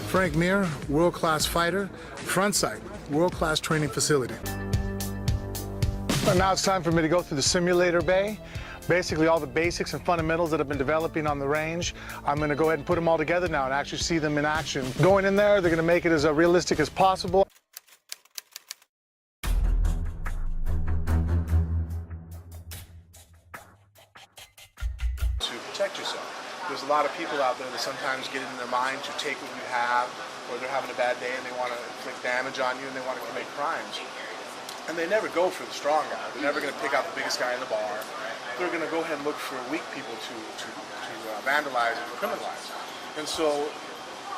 Frank Mir, world-class fighter. Front Sight, world-class training facility. And now it's time for me to go through the simulator bay. Basically all the basics and fundamentals that have been developing on the range. I'm going to go ahead and put them all together now and actually see them in action. Going in there, they're going to make it as realistic as possible. To protect yourself. There's a lot of people out there that sometimes get it in their mind to take what you have, or they're having a bad day and they want to inflict damage on you and they want to commit crimes. And they never go for the strong guy. They're never going to pick out the biggest guy in the bar. They're going to go ahead and look for weak people to vandalize and criminalize. And so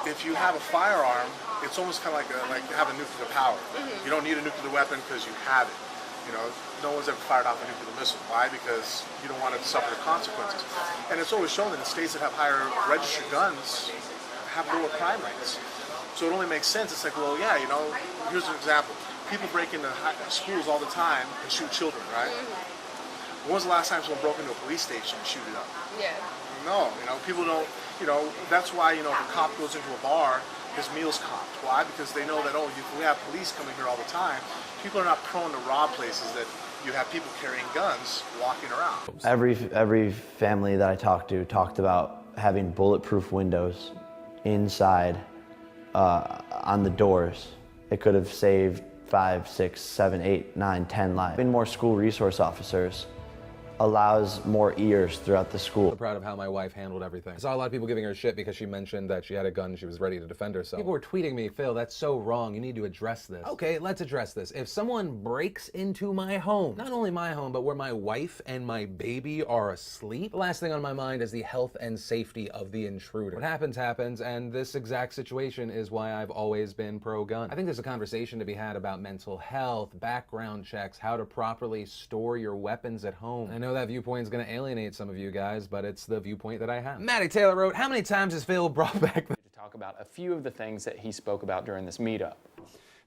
if you have a firearm, it's almost kind of like having nuclear power. You don't need a nuclear weapon because you have it. You know, no one's ever fired off a nuclear missile. Why? Because you don't want to suffer the consequences. And it's always shown that in states that have higher registered guns have lower crime rates. So it only makes sense. It's like, well, yeah, you know, here's an example. People break into schools all the time and shoot children, right? When was the last time someone broke into a police station and shoot it up? Yeah. No, you know, people don't, you know, that's why, you know, if a cop goes into a bar, his meal's comped. Why? Because they know that, oh, if we have police coming here all the time, people are not prone to rob places that you have people carrying guns walking around. Every family that I talked to talked about having bulletproof windows inside on the doors. It could have saved 5, 6, 7, 8, 9, 10 lives. Having more school resource officers allows more ears throughout the school. I'm proud of how my wife handled everything. I saw a lot of people giving her shit because she mentioned that she had a gun and she was ready to defend herself. People were tweeting me, Phil, that's so wrong. You need to address this. Okay, let's address this. If someone breaks into my home, not only my home, but where my wife and my baby are asleep, the last thing on my mind is the health and safety of the intruder. What happens, happens, and this exact situation is why I've always been pro-gun. I think there's a conversation to be had about mental health, background checks, how to properly store your weapons at home. I know that viewpoint is going to alienate some of you guys, but it's the viewpoint that I have. Maddie Taylor wrote, how many times has Phil brought back the... To talk about a few of the things that he spoke about during this meetup.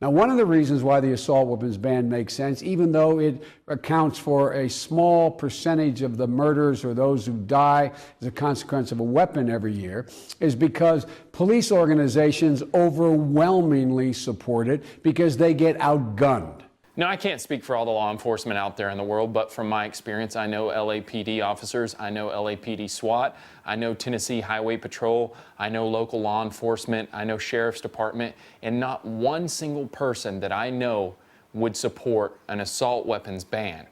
Now, one of the reasons why the assault weapons ban makes sense, even though it accounts for a small percentage of the murders or those who die as a consequence of a weapon every year, is because police organizations overwhelmingly support it because they get outgunned. Now, I can't speak for all the law enforcement out there in the world, but from my experience, I know LAPD officers, I know LAPD SWAT, I know Tennessee Highway Patrol, I know local law enforcement, I know Sheriff's Department, and not one single person that I know would support an assault weapons ban.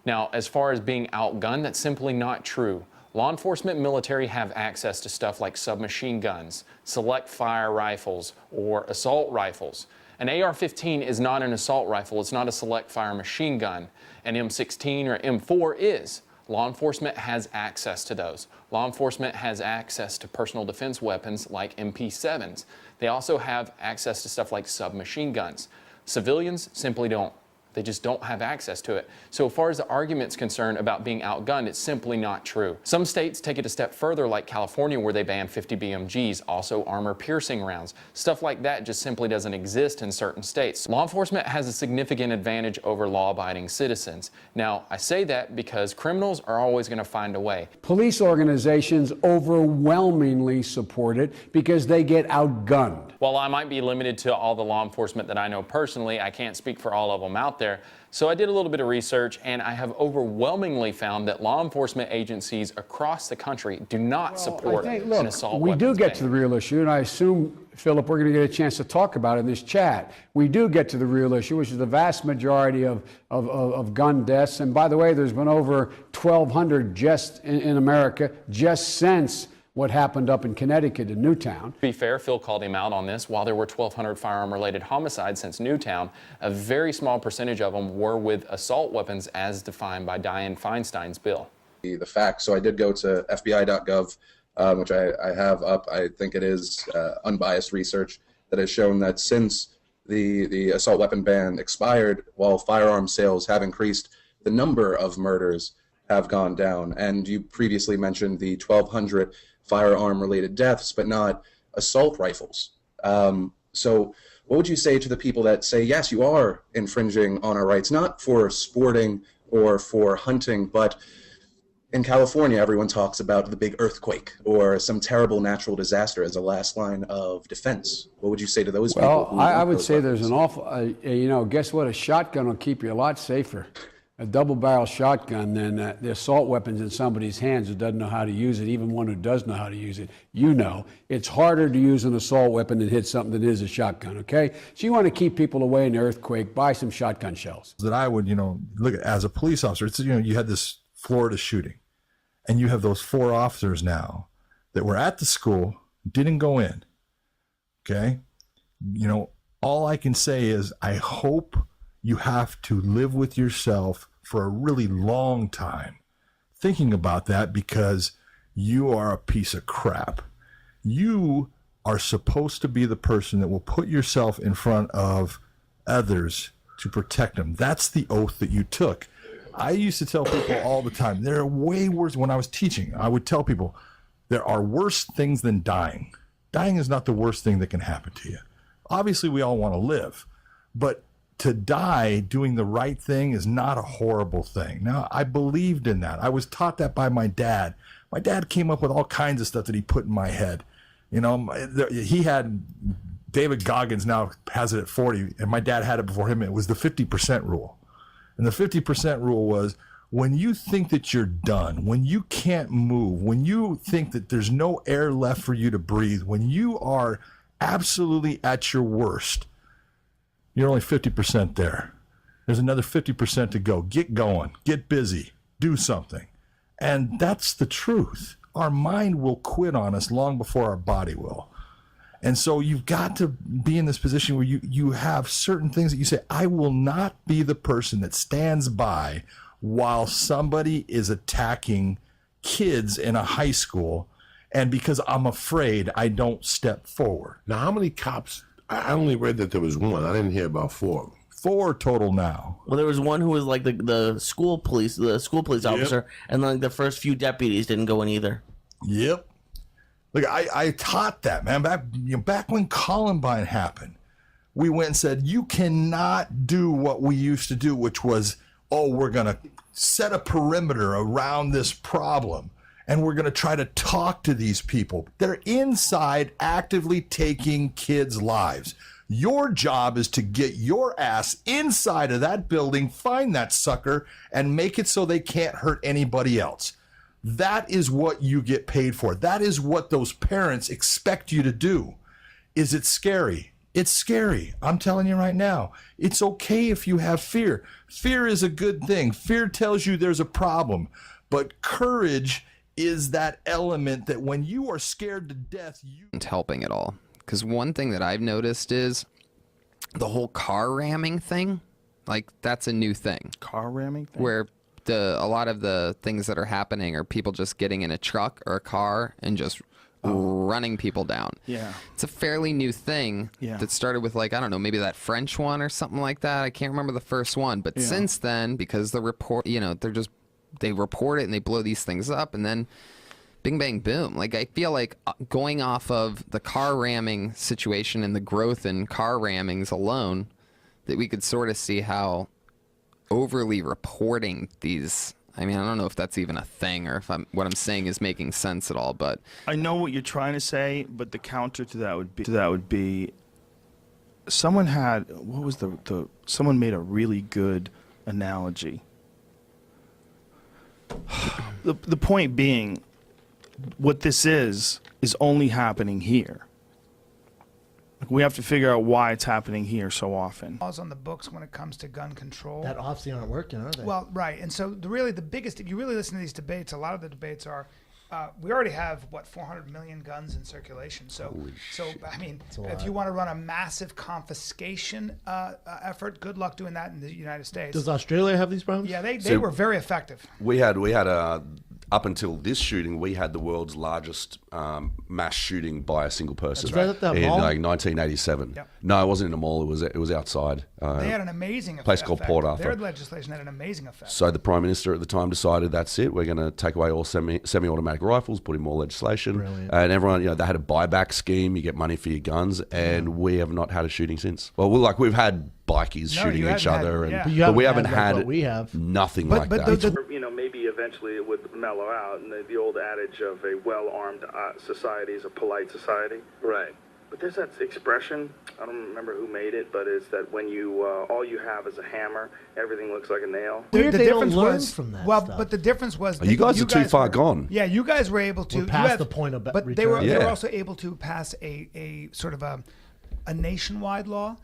Now, as far as being outgunned, that's simply not true. Law enforcement and military have access to stuff like submachine guns, select fire rifles, or assault rifles. An AR-15 is not an assault rifle, it's not a select fire machine gun. An M16 or M4 is. Law enforcement has access to those. Law enforcement has access to personal defense weapons like MP7s. They also have access to stuff like submachine guns. Civilians simply don't. They just don't have access to it. So as far as the argument's concerned about being outgunned, it's simply not true. Some states take it a step further, like California, where they ban 50 BMGs, also armor-piercing rounds. Stuff like that just simply doesn't exist in certain states. Law enforcement has a significant advantage over law-abiding citizens. Now, I say that because criminals are always going to find a way. Police organizations overwhelmingly support it because they get outgunned. While I might be limited to all the law enforcement that I know personally, I can't speak for all of them out there. So I did a little bit of research, and I have overwhelmingly found that law enforcement agencies across the country do not support an assault weapons ban. We do get to the real issue, and I assume, Philip, we're going to get a chance to talk about it in this chat. We do get to the real issue, which is the vast majority of gun deaths. And by the way, there's been over 1,200 just in America just since what happened up in Connecticut in Newtown. To be fair, Phil called him out on this. While there were 1,200 firearm-related homicides since Newtown, a very small percentage of them were with assault weapons as defined by Dianne Feinstein's bill. The facts. So I did go to FBI.gov, which I have up. I think it is unbiased research that has shown that since the assault weapon ban expired, while firearm sales have increased, the number of murders have gone down. And you previously mentioned the 1,200 firearm-related deaths, but not assault rifles. So what would you say to the people that say, yes, you are infringing on our rights, not for sporting or for hunting, but In California, everyone talks about the big earthquake or some terrible natural disaster as a last line of defense. What would you say to those people? Well, I would say there's an awful, guess what? A shotgun will keep you a lot safer. A double-barrel shotgun than the assault weapons in somebody's hands who doesn't know how to use it, even one who does know how to use it. It's harder to use an assault weapon and hit something than it is a shotgun, okay? So you want to keep people away in the earthquake, buy some shotgun shells. That I would, look at as a police officer, it's, you had this Florida shooting, and you have those 4 officers now that were at the school, didn't go in, okay? All I can say is I hope you have to live with yourself for a really long time thinking about that, because you are a piece of crap. You are supposed to be the person that will put yourself in front of others to protect them. That's the oath that you took. I used to tell people all the time, there are way worse. When I was teaching, I would tell people there are worse things than dying. Dying is not the worst thing that can happen to you. Obviously, we all want to live, but to die doing the right thing is not a horrible thing. Now, I believed in that. I was taught that by my dad. My dad came up with all kinds of stuff that he put in my head. He had, David Goggins now has it at 40, and my dad had it before him. It was the 50% rule. And the 50% rule was, when you think that you're done, when you can't move, when you think that there's no air left for you to breathe, when you are absolutely at your worst, you're only 50% there. There's another 50% to go. Get going, get busy, do something. And that's the truth. Our mind will quit on us long before our body will. And so you've got to be in this position where you have certain things that you say, I will not be the person that stands by while somebody is attacking kids in a high school, and because I'm afraid, I don't step forward. Now, how many cops? I only read that there was one. I didn't hear about 4. 4 total now. Well, there was one who was like the school police officer, and then the first few deputies didn't go in either. Yep. Look, I taught that, man. Back when Columbine happened, we went and said, you cannot do what we used to do, which was, we're going to set a perimeter around this problem, and we're going to try to talk to these people. They're inside actively taking kids' lives. Your job is to get your ass inside of that building, find that sucker, and make it so they can't hurt anybody else. That is what you get paid for. That is what those parents expect you to do. Is it scary? It's scary. I'm telling you right now. It's okay if you have fear. Fear is a good thing. Fear tells you there's a problem. But courage is that element that when you are scared to death, It's helping at all. Because one thing that I've noticed is the whole car ramming thing. Like, that's a new thing. Car ramming thing? Where a lot of the things that are happening are people just getting in a truck or a car and just running people down. Yeah. It's a fairly new thing that started with, like, I don't know, maybe that French one or something like that. I can't remember the first one. But since then, because the report, they report it and they blow these things up, and then bing, bang, boom. Like, I feel like going off of the car ramming situation and the growth in car rammings alone, that we could sort of see how overly reporting these, I mean, I don't know if that's even a thing or if what I'm saying is making sense at all, but I know what you're trying to say, but the counter to that would be someone had, what was someone made a really good analogy. The point being, what this is only happening here. We have to figure out why it's happening here so often. Laws on the books when it comes to gun control that obviously aren't working, are they? Well, right. And so the biggest, if you really listen to these debates, a lot of the debates are, we already have 400 million guns in circulation. So I mean, if you want to run a massive confiscation effort, good luck doing that in the United States. Does Australia have these problems? Yeah, they were very effective. We had up until this shooting, we had the world's largest mass shooting by a single person. That's right. In like 1987. Yep. No, it wasn't in a mall. It was outside. They had an amazing effect. Place called Port Arthur. Their legislation had an amazing effect. So the Prime Minister at the time decided, that's it. We're going to take away all semi-automatic rifles, put in more legislation. Brilliant. And everyone, they had a buyback scheme. You get money for your guns, and we have not had a shooting since. Well, we've had bikies shooting each other, but we haven't had we have nothing like that. Maybe eventually it would mellow out. And the old adage of a well-armed society is a polite society. Right. But there's that expression, I don't remember who made it, but it's that when you all you have is a hammer, everything looks like a nail. The they difference don't learn was, from that well, stuff. but the difference was You guys are too far gone. Yeah, you guys were able to. We're past the point of but return. they were Yeah. also able to pass a sort of a nationwide law.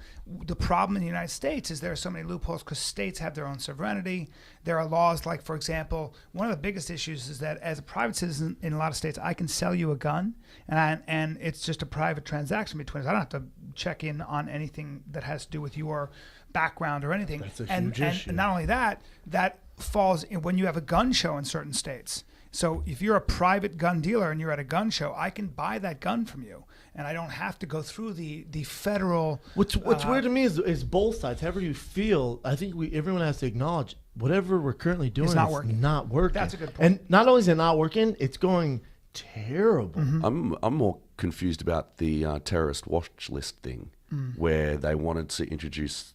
The problem in the United States is there are so many loopholes because states have their own sovereignty. There are laws like, for example, one of the biggest issues is that as a private citizen in a lot of states, I can sell you a gun, and it's just a private transaction between us. I don't have to check in on anything that has to do with your background or anything. That's a huge issue. And not only that, that falls in when you have a gun show in certain states. So if you're a private gun dealer and you're at a gun show, I can buy that gun from you, and I don't have to go through the federal. What's weird to me is both sides. However you feel, I think everyone has to acknowledge whatever we're currently doing is not working. That's a good point. And not only is it not working, it's going terrible. Mm-hmm. I'm more confused about the terrorist watch list thing, where they wanted to introduce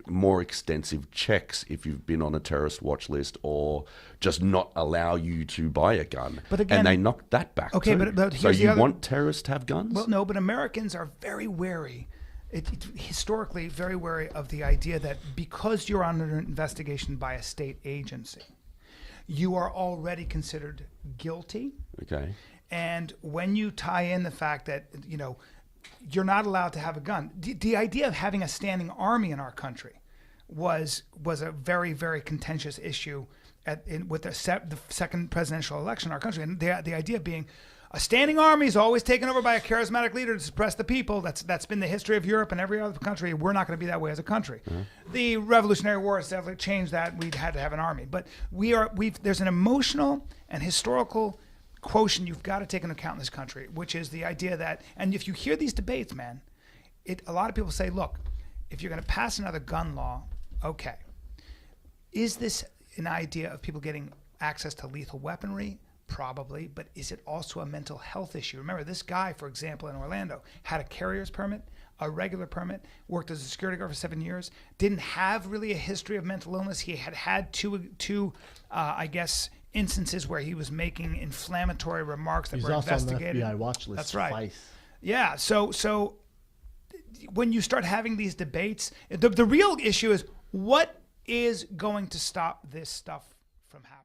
more extensive checks if you've been on a terrorist watch list, or just not allow you to buy a gun. But again, and they knocked that back. Okay, too. but so here's you want terrorists to have guns? Well, no, but Americans are very wary. Historically, very wary of the idea that because you're under investigation by a state agency, you are already considered guilty. Okay. And when you tie in the fact that you're not allowed to have a gun. The idea of having a standing army in our country was a very, very contentious issue with the second presidential election in our country. And the idea being a standing army is always taken over by a charismatic leader to suppress the people. That's been the history of Europe and every other country. We're not going to be that way as a country. The Revolutionary War has definitely changed that. We had to have an army. But there's an emotional and historical quotient you've got to take into account in this country, which is the idea that, and if you hear these debates, man, a lot of people say, look, if you're going to pass another gun law, okay, is this an idea of people getting access to lethal weaponry? Probably, but is it also a mental health issue? Remember, this guy, for example, in Orlando, had a carrier's permit, a regular permit, worked as a security guard for 7 years, didn't have really a history of mental illness. He had two I guess, instances where he was making inflammatory remarks that were investigated. He's also on the FBI watch list. That's right. Twice. Yeah. So when you start having these debates, the real issue is what is going to stop this stuff from happening.